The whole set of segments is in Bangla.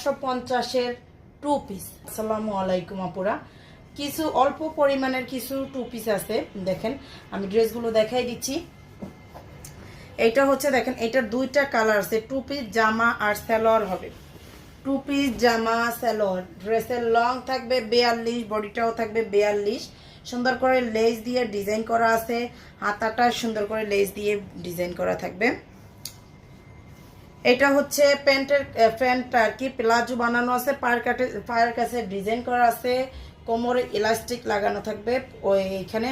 450-এর 2 পিস। আসসালামু আলাইকুম আপুরা, কিছু অল্প পরিমাণের কিছু 2 পিস আছে। দেখেন আমি ড্রেসগুলো দেখাই দিচ্ছি। এইটা হচ্ছে দেখেন, এটার দুইটা কালার আছে। 2 পিস জামা আর সালোয়ার হবে। 2 পিস জামা সালোয়ার, ড্রেসের লং থাকবে 42, বডিটাও থাকবে 42। সুন্দর করে লেস দিয়ে ডিজাইন করা আছে, হাতাটা সুন্দর করে লেস দিয়ে ডিজাইন করা থাকবে। এটা হচ্ছে প্যান্টটা আর কি প্লাজো বানানো আছে, পায়ের কাছে ডিজাইন করা আছে, কোমরে ইলাস্টিক লাগানো থাকবে, ওই এখানে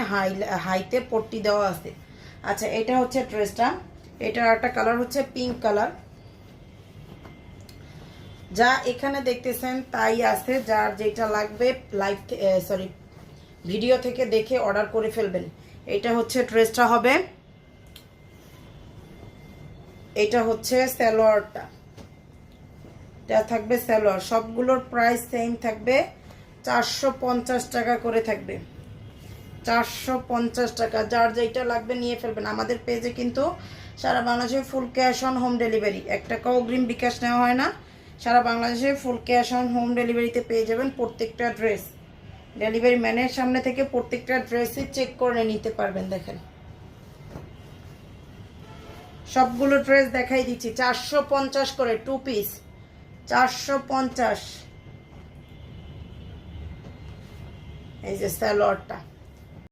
হাইতে পট্টি দেওয়া আছে। আচ্ছা, এটা হচ্ছে ড্রেসটা। এটার একটা কালার হচ্ছে পিঙ্ক কালার। যা এখানে দেখতেছেন তাই আছে, যার যেটা লাগবে ভিডিও থেকে দেখে অর্ডার করে ফেলবেন। এটা হচ্ছে ড্রেসটা হবে, এটা হচ্ছে সালোয়ারটা, এটা থাকবে সালোয়ার। সবগুলোর প্রাইস সেম থাকবে, 450 টাকা করে থাকবে। 450 টাকা, যার যেটা লাগবে নিয়ে ফেলবেন। আমাদের পেজে কিন্তু সারা বাংলাদেশে full cash on home delivery, 1 টাকাও অগ্রিম বিকাশ নেওয়া হয় না। সারা বাংলাদেশে ফুল ক্যাশ অন হোম ডেলিভারিতে পেয়ে যাবেন প্রত্যেকটা ড্রেস। ডেলিভারি ম্যানের সামনে থেকে প্রত্যেকটা ড্রেসই চেক করে নিতে পারবেন। দেখেন সবগুলো ড্রেস দেখাই দিচ্ছি, 450 করে 2 পিস, 450। এই যে সালোয়ারটা।